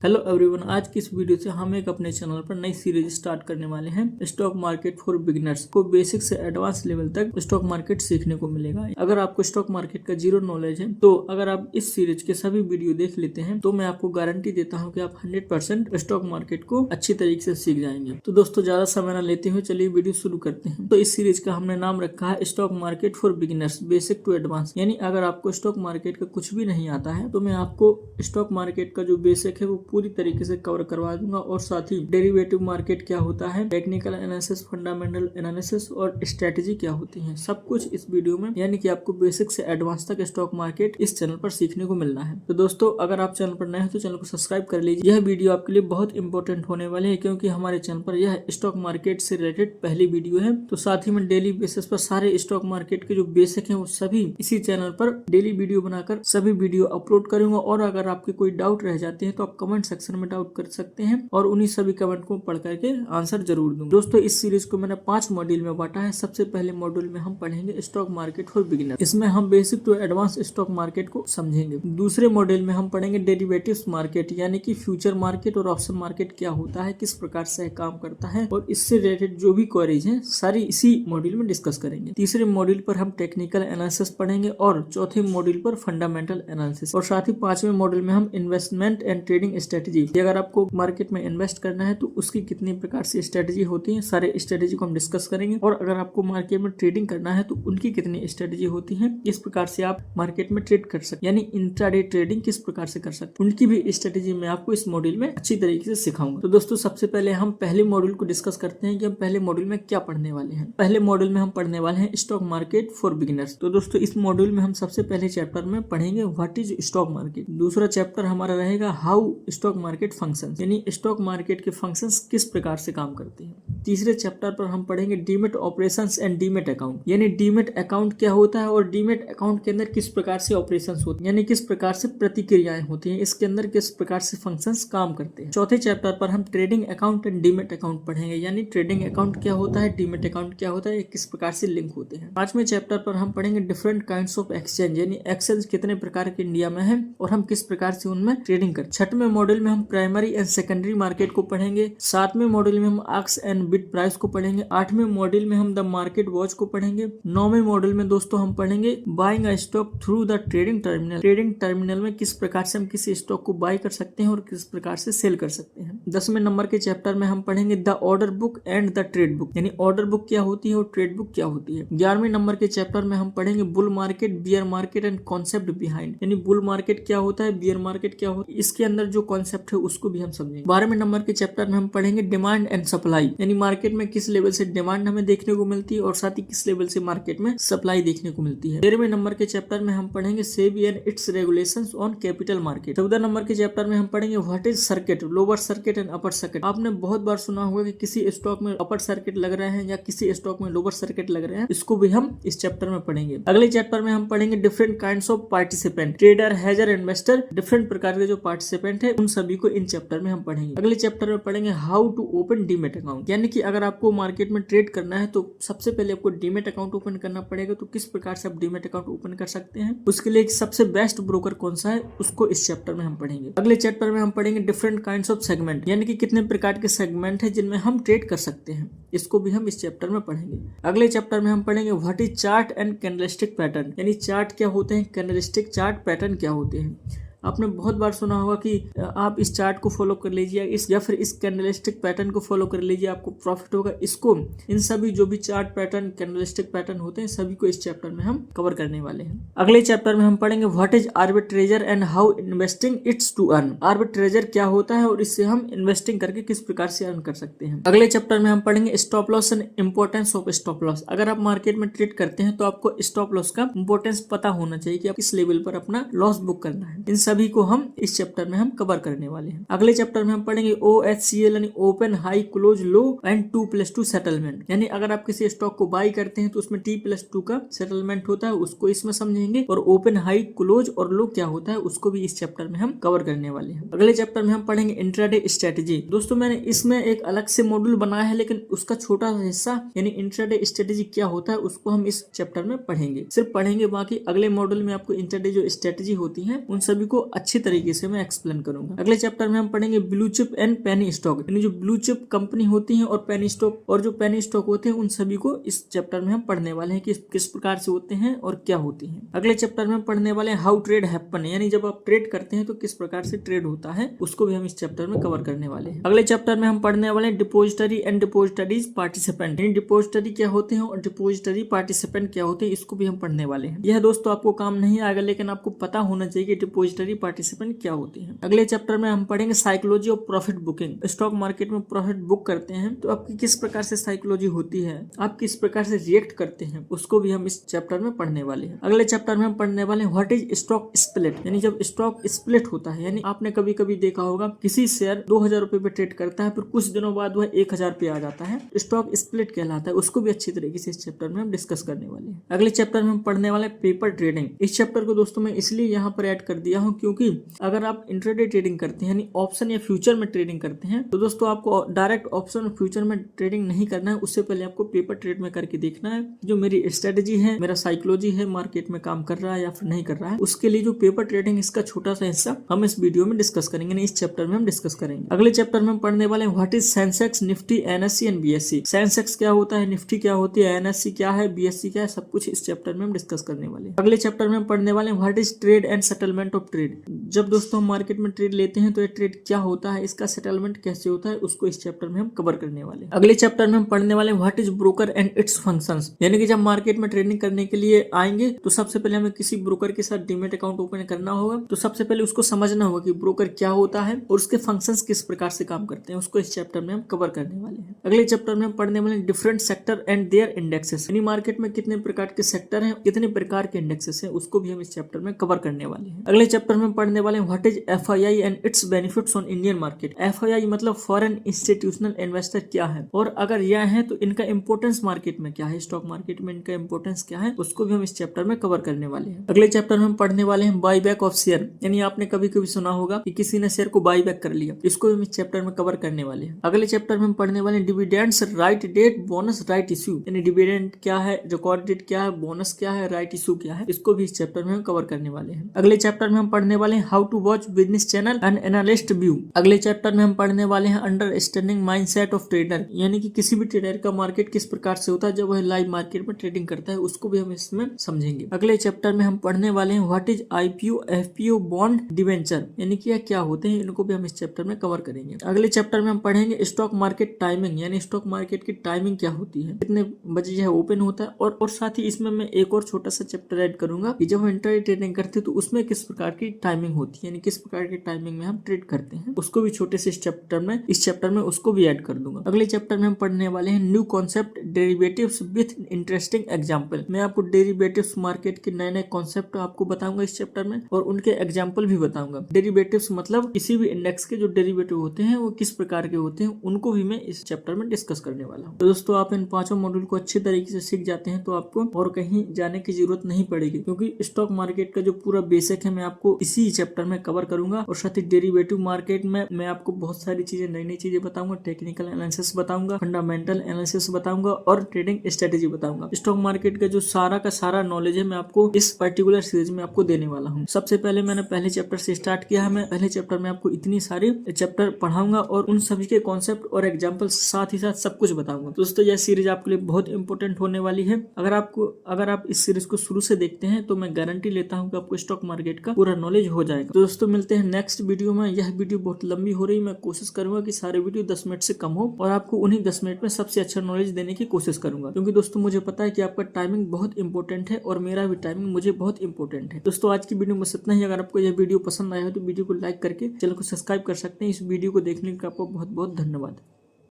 Hello everyone, आज की इस वीडियो से हम एक अपने चैनल पर नई सीरीज स्टार्ट करने वाले हैं। स्टॉक मार्केट फॉर बिगिनर्स को बेसिक से एडवांस लेवल तक स्टॉक मार्केट सीखने को मिलेगा। अगर आपको स्टॉक मार्केट का जीरो नॉलेज है तो अगर आप इस सीरीज के सभी वीडियो देख लेते हैं तो मैं आपको गारंटी देता हूं कि आप 100% स्टॉक मार्केट को अच्छी तरीके से सीख जाएंगे। तो दोस्तों, ज्यादा समय न लेते हुए चलिए वीडियो शुरू करते हैं। तो इस सीरीज का हमने नाम रखा है stock market for beginners basic to advance. यानी अगर आपको स्टॉक मार्केट का कुछ भी नहीं आता है तो मैं आपको स्टॉक मार्केट का जो बेसिक है वो पूरी तरीके से कवर करवा दूंगा, और साथ ही डेरिवेटिव मार्केट क्या होता है, टेक्निकल एनालिसिस, फंडामेंटल एनालिसिस और स्ट्रेटजी क्या होती है, सब कुछ इस वीडियो में, यानी कि आपको बेसिक से एडवांस तक स्टॉक मार्केट इस चैनल पर सीखने को मिलना है। तो दोस्तों, अगर आप चैनल पर नए हैं तो चैनल को सब्सक्राइब कर लीजिए। यह वीडियो आपके लिए बहुत इंपॉर्टेंट होने वाली है क्योंकि हमारे चैनल पर यह स्टॉक मार्केट से रिलेटेड पहली वीडियो है। तो साथ ही मैं डेली बेसिस पर सारे स्टॉक मार्केट के जो बेसिक है वो सभी इसी चैनल पर डेली वीडियो बनाकर सभी वीडियो अपलोड करूंगा। और अगर आपके कोई डाउट रह जाते हैं तो आप कमेंट सेक्शन में डाउट कर सकते हैं और उन्हीं सभी कमेंट को पढ़ करके आंसर जरूर दूंगा। दोस्तों, इस सीरीज को मैंने 5 मॉड्यूल में बांटा है। सबसे पहले मॉड्यूल में हम पढ़ेंगे स्टॉक मार्केट फॉर बिगिनर। इसमें हम basic to advance stock market को समझेंगे। दूसरे मॉड्यूल में हम पढ़ेंगे डेरिवेटिव्स मार्केट, यानी कि फ्यूचर मार्केट और ऑप्शन मार्केट क्या होता है, किस प्रकार से काम करता है, और इससे रिलेटेड जो भी क्वेरीज हैं सारी इसी मॉड्यूल में डिस्कस करेंगे। तीसरे मॉड्यूल पर हम टेक्निकल एनालिसिस पढ़ेंगे और चौथे मॉड्यूल पर फंडामेंटल एनालिसिस, और साथ ही 5वें मॉड्यूल में हम इन्वेस्टमेंट एंड ट्रेडिंग स्ट्रेटजी, अगर आपको मार्केट में इन्वेस्ट करना है तो उसकी कितनी प्रकार से स्ट्रेटजी होती है, सारे स्ट्रेटजी को हम डिस्कस करेंगे। और अगर आपको मार्केट में ट्रेडिंग करना है तो उनकी कितनी स्ट्रेटजी होती है, किस प्रकार से आप मार्केट में ट्रेड कर सकते, यानी इंट्राडे ट्रेडिंग किस प्रकार से कर सकते, उनकी भी स्ट्रेटजी मैं आपको इस मॉड्यूल में अच्छी तरीके से सिखाऊंगा। तो दोस्तों, सबसे पहले हम पहले मॉड्यूल को डिस्कस करते हैं कि हम पहले मॉड्यूल में क्या पढ़ने वाले हैं। पहले मॉड्यूल में हम पढ़ने वाले हैं स्टॉक मार्केट फॉर बिगिनर्स। तो दोस्तों, इस मॉड्यूल में हम सबसे पहले चैप्टर में पढ़ेंगे व्हाट इज स्टॉक मार्केट। दूसरा चैप्टर हमारा रहेगा हाउ स्टॉक मार्केट फंक्शन, यानी स्टॉक मार्केट के फंक्शंस किस प्रकार से काम करते हैं। तीसरे चैप्टर पर हम पढ़ेंगे demat operations and demat account, यानी डीमेट अकाउंट क्या होता है और डीमेट अकाउंट के अंदर किस प्रकार से ऑपरेशंस होते हैं, यानी किस प्रकार से प्रतिक्रियाएं होती हैं, इसके अंदर किस प्रकार से फंक्शंस काम करते हैं। चौथे चैप्टर पर हम trading account and demat account पढ़ेंगे, यानी ट्रेडिंग अकाउंट क्या होता है, डीमेट अकाउंट क्या होता है, किस प्रकार से लिंक होते हैं। 5वें चैप्टर पर हम पढ़ेंगे डिफरेंट काइंड्स ऑफ एक्सचेंज, यानी एक्सचेंज कितने प्रकार के इंडिया में है और हम किस प्रकार से उनमें ट्रेडिंग करते हैं। 6वें मॉड्यूल में हम प्राइमरी एंड सेकेंडरी मार्केट को पढ़ेंगे। 7वें मॉड्यूल में हम आक्स एंड बिड प्राइस को पढ़ेंगे। 8वें मॉड्यूल में हम द मार्केट वॉच को पढ़ेंगे। 9वें मॉड्यूल में दोस्तों हम पढ़ेंगे buying a stock through the trading terminal, trading terminal में किस प्रकार से हम किसी स्टॉक को बाय कर सकते हैं और किस प्रकार से सेल कर सकते हैं। 10वें नंबर के चैप्टर में हम पढ़ेंगे the order book and the trade book, यानी ऑर्डर बुक क्या होती है और ट्रेड बुक क्या होती है। 11वें नंबर के चैप्टर में हम पढ़ेंगे bull market, beer market and concept behind, यानी बुल मार्केट क्या होता है, बियर मार्केट क्या होता है, इसके अंदर जो कॉन्सेप्ट है उसको भी हम समझेंगे। 12वें नंबर के चैप्टर में हम पढ़ेंगे डिमांड एंड सप्लाई, यानी मार्केट में किस लेवल से डिमांड हमें देखने को मिलती है और साथ ही किस लेवल से मार्केट में सप्लाई देखने को मिलती है। 13वें नंबर के चैप्टर में हम पढ़ेंगे SEBI and it's regulations on capital market. 14 number के चैप्टर में हम पढ़ेंगे what is circuit, lower circuit and upper circuit. आपने बहुत बार सुना होगा कि किसी स्टॉक में अपर सर्किट लग रहे हैं या किसी स्टॉक में लोअर सर्किट लग रहे हैं, इसको भी हम इस चैप्टर में पढ़ेंगे। अगले चैप्टर में हम पढ़ेंगे different kinds of participant, trader, हेजर, इन्वेस्टर, डिफरेंट प्रकार के जो पार्टिसिपेंट है उन सभी को इन चैप्टर में हम पढ़ेंगे। अगले चैप्टर में पढ़ेंगे how to open demat account, यानी कि अगर आपको मार्केट में ट्रेड करना है तो सबसे पहले आपको डीमेट अकाउंट ओपन करना पड़ेगा। तो किस प्रकार से आप डीमेट अकाउंट ओपन कर सकते हैं, उसके लिए सबसे बेस्ट ब्रोकर कौन सा है, उसको इस चैप्टर में हम पढ़ेंगे। अगले चैप्टर में हम पढ़ेंगे डिफरेंट काइंड्स ऑफ सेगमेंट, यानी कि कितने प्रकार के सेगमेंट है जिनमें हम ट्रेड कर सकते हैं, इसको भी हम इस चैप्टर में पढ़ेंगे। अगले चैप्टर में हम पढ़ेंगे what is chart and candlestick pattern, यानी चार्ट क्या होते हैं, कैंडलस्टिक चार्ट पैटर्न क्या होते हैं। आपने बहुत बार सुना होगा कि आप इस चार्ट को फॉलो कर लीजिए या फिर इस कैंडलस्टिक पैटर्न को फॉलो कर लीजिए, आपको प्रॉफिट होगा। इसको, इन सभी जो भी चार्ट पैटर्न, कैंडलस्टिक पैटर्न होते हैं सभी को इस चैप्टर में हम कवर करने वाले हैं। अगले चैप्टर में हम पढ़ेंगे what is arbitrager and how investing its to earn, arbitrager क्या होता है और इससे हम इन्वेस्टिंग करके किस प्रकार से अर्न कर सकते हैं। अगले चैप्टर में हम पढ़ेंगे stop loss and importance of stop loss. अगर आप मार्केट में ट्रेड करते हैं तो आपको स्टॉप लॉस का इंपॉर्टेंस पता होना चाहिए कि आप किस लेवल पर अपना लॉस बुक करना है। इन सभी को हम इस चैप्टर में हम कवर करने वाले हैं। अगले चैप्टर में हम पढ़ेंगे OHCL, यानी open, high, close, low and 2+2 settlement, यानी अगर आप किसी स्टॉक को बाई करते हैं तो उसमें T+2 का सेटलमेंट होता है, उसको इसमें समझेंगे। और ओपन, हाई, क्लोज और लो क्या होता है उसको भी इस चैप्टर में हम कवर करने वाले हैं। अगले चैप्टर में हम पढ़ेंगे इंट्राडे स्ट्रेटजी। दोस्तों, मैंने इसमें एक अलग से मॉड्यूल बनाया है लेकिन उसका छोटा हिस्सा, यानी इंट्राडे स्ट्रेटजी क्या होता है उसको हम इस चैप्टर में पढ़ेंगे, सिर्फ पढ़ेंगे। बाकी अगले मॉड्यूल में आपको इंट्राडे जो स्ट्रेटजी होती है उन सभी को इसको अच्छी तरीके से मैं एक्सप्लेन करूंगा। अगले चैप्टर में हम पढ़ेंगे blue chip and penny stock, यानी जो ब्लू चिप कंपनी होती है और पेनी स्टॉक, और जो पेनी स्टॉक होते हैं उन सभी को इस चैप्टर में हम पढ़ने वाले हैं कि किस प्रकार से होते हैं और क्या होती हैं। अगले चैप्टर में हम पढ़ने वाले हैं हाउ ट्रेड हैपन, यानी जब आप ट्रेड करते हैं तो किस प्रकार से ट्रेड होता है, उसको भी हम इस चैप्टर में कवर करने वाले हैं। अगले चैप्टर में हम पढ़ने वाले हैं डिपोजिटरी एंड डिपोजिटरीज पार्टिसिपेंट, यानी डिपोजिटरी क्या होते हैं और डिपोजिटरी पार्टिसिपेंट क्या होते हैं, इसको भी हम पढ़ने वाले हैं। यह दोस्तों आपको काम नहीं आएगा, लेकिन आपको पता होना चाहिए कि डिपोजिटरी पार्टिसिपेंट क्या होती है। अगले चैप्टर में हम पढ़ेंगे psychology of profit booking. Stock market में प्रॉफिट बुक करते हैं तो आपकी किस प्रकार से साइकोलॉजी होती है, आप किस प्रकार से रिएक्ट करते हैं, उसको भी हम इस चैप्टर में पढ़ने वाले हैं। अगले चैप्टर में हम पढ़ने वाले हैं व्हाट इज स्टॉक स्प्लिट, यानी जब स्टॉक स्प्लिट होता है, यानी आपने कभी कभी देखा होगा किसी शेयर 2000 रुपए पे ट्रेड करता है, फिर कुछ दिनों बाद वह 1000 पे आ जाता है, स्टॉक स्प्लिट कहलाता है। उसको भी अच्छी तरीके से इस चैप्टर में हम डिस्कस करने वाले हैं। अगले चैप्टर में हम पढ़ने वाले पेपर ट्रेडिंग। इस चैप्टर को दोस्तों मैं इसलिए यहाँ पर ऐड कर दिया हूँ क्योंकि अगर आप इंट्राडे ट्रेडिंग करते हैं, यानी ऑप्शन या फ्यूचर में ट्रेडिंग करते हैं, तो दोस्तों आपको डायरेक्ट ऑप्शन और फ्यूचर में ट्रेडिंग नहीं करना है, उससे पहले आपको पेपर ट्रेड में करके देखना है जो मेरी स्ट्रेटेजी है, मेरा साइकोलॉजी है, मार्केट में काम कर रहा है या फिर नहीं कर रहा है। उसके लिए जो पेपर ट्रेडिंग, इसका छोटा सा हिस्सा हम इस वीडियो में डिस्कस करेंगे, इस चैप्टर में हम डिस्कस करेंगे। अगले चैप्टर में हम पढ़ने वाले हैं what is Sensex, Nifty, NSC and BSc. Sensex क्या होता है, निफ्टी क्या होती है, एनएससी क्या है, बीएससी क्या है, सब कुछ इस चैप्टर में हम डिस्कस करने वाले हैं। अगले चैप्टर में हम पढ़ने वाले हैं what is trade and settlement of trade. जब दोस्तों हम मार्केट में ट्रेड लेते हैं तो ये ट्रेड क्या होता है, इसका सेटलमेंट कैसे होता है, उसको इस चैप्टर में हम कवर करने वाले हैं। अगले चैप्टर में हम पढ़ने वाले हैं what is broker and it's functions, यानी कि जब मार्केट में ट्रेडिंग करने के लिए आएंगे तो सबसे पहले हमें किसी ब्रोकर के साथ डीमैट अकाउंट ओपन करना होगा, तो सबसे पहले उसको समझना होगा कि ब्रोकर क्या होता है और उसके फंक्शंस किस प्रकार से काम करते हैं, उसको इस चैप्टर में हम कवर करने वाले हैं। अगले चैप्टर में हम पढ़ने वाले हैं different sector and their indexes, यानी मार्केट में कितने प्रकार के सेक्टर हैं, कितने प्रकार के इंडेक्सेस हैं, उसको भी हम इस चैप्टर में कवर करने वाले हैं। अगले चैप्टर में हम पढ़ने वाले हैं what is FII and its benefits on Indian market. FII मतलब फॉरेन इंस्टीट्यूशनल इन्वेस्टर क्या है, और अगर यह है तो इनका इंपोर्टेंस मार्केट में क्या है, स्टॉक मार्केट में इनका इंपोर्टेंस क्या है, उसको भी हम इस चैप्टर में कवर करने वाले हैं। अगले चैप्टर में हम पढ़ने वाले हैं बाई बैक ऑफ शेयर, यानी आपने कभी कभी सुना होगा कि किसी ने शेयर को बाई बैक कर लिया, इसको भी हम इस चैप्टर में कवर करने वाले हैं। अगले चैप्टर में हम पढ़ने वाले हैं dividends, right date, bonus, right issue, यानी डिविडेंड क्या है, रिकॉर्ड डेट क्या है, बोनस क्या है, राइट इश्यू क्या है, इसको भी इस चैप्टर में हम कवर करने वाले हैं। अगले चैप्टर में हम पढ़ने वाले हैं how to watch business channel and analyst view. अगले चैप्टर में हम पढ़ने वाले हैं अंडरस्टैंडिंग माइंडसेट ऑफ ट्रेडर, यानी कि किसी भी ट्रेडर का मार्केट किस प्रकार से होता है जब वह लाइव मार्केट में ट्रेडिंग करता है, उसको भी हम इसमें समझेंगे। अगले चैप्टर में हम पढ़ने वाले हैं what is IPO, FPO, bond, debenture, यानी कि यह क्या होते हैं, इनको भी हम इस चैप्टर में कवर करेंगे। अगले चैप्टर में हम पढ़ेंगे स्टॉक मार्केट टाइमिंग, यानी स्टॉक मार्केट की टाइमिंग क्या होती है, कितने बजे यह ओपन होता है, और साथ ही इसमें मैं एक और छोटा सा चैप्टर ऐड करूंगा कि जब हम इंट्राडे ट्रेडिंग करते हैं तो उसमें किस प्रकार की टाइमिंग होती है, यानी किस प्रकार की टाइमिंग में हम ट्रेड करते हैं, उसको भी छोटे से इस चैप्टर में उसको भी ऐड कर दूंगा। अगले चैप्टर में हम पढ़ने वाले हैं new concept derivatives with interesting example. मैं आपको डेरिवेटिव्स मार्केट के नए नए कॉन्सेप्ट आपको बताऊंगा इस चैप्टर में, और उनके एग्जांपल भी बताऊंगा। डेरिवेटिव्स मतलब किसी भी इंडेक्स के जो डेरिवेटिव होते हैं वो किस प्रकार के होते हैं, उनको भी मैं इस चैप्टर में डिस्कस करने वाला हूँ। तो दोस्तों आप इन पांचों मॉड्यूल को अच्छे तरीके से सीख जाते हैं तो आपको और कहीं जाने की जरूरत नहीं पड़ेगी, क्योंकि स्टॉक मार्केट का जो पूरा बेसिक है मैं आपको इसी चैप्टर में कवर करूंगा, और साथ ही डेरिवेटिव मार्केट में मैं आपको बहुत सारी चीजें, नई नई चीजें बताऊंगा, टेक्निकल एनालिसिस बताऊंगा, फंडामेंटल एनालिसिस बताऊंगा और ट्रेडिंग स्ट्रेटेजी बताऊंगा। स्टॉक मार्केट का जो सारा का सारा नॉलेज है मैं आपको इस पर्टिकुलर सीरीज में आपको देने वाला हूँ। सबसे पहले मैंने पहले चैप्टर से स्टार्ट किया है, मैं पहले चैप्टर में आपको इतनी सारी चैप्टर पढ़ाऊंगा और उन सभी के कॉन्सेप्ट और एग्जाम्पल साथ ही साथ सब कुछ बताऊंगा। दोस्तों यह सीरीज आपके लिए बहुत इंपॉर्टेंट होने वाली है। अगर आप इस सीरीज को शुरू से देखते हैं तो मैं गारंटी लेता हूं कि आपको स्टॉक मार्केट का पूरा नॉलेज हो जाएगा। तो दोस्तों मिलते हैं नेक्स्ट वीडियो में। यह वीडियो बहुत लंबी हो रही है, मैं कोशिश करूंगा कि सारे वीडियो 10 मिनट से कम हो और आपको उन्हीं 10 मिनट में सबसे अच्छा नॉलेज देने की कोशिश करूंगा, क्योंकि दोस्तों मुझे पता है कि आपका टाइमिंग बहुत इंपॉर्टेंट है और मेरा भी टाइमिंग मुझे बहुत इंपॉर्टेंट है। दोस्तों आज की वीडियो में बस इतना ही। अगर आपको यह वीडियो पसंद आया हो तो वीडियो को लाइक करके चैनल को सब्सक्राइब कर सकते हैं। इस वीडियो को देखने का आपको बहुत बहुत धन्यवाद।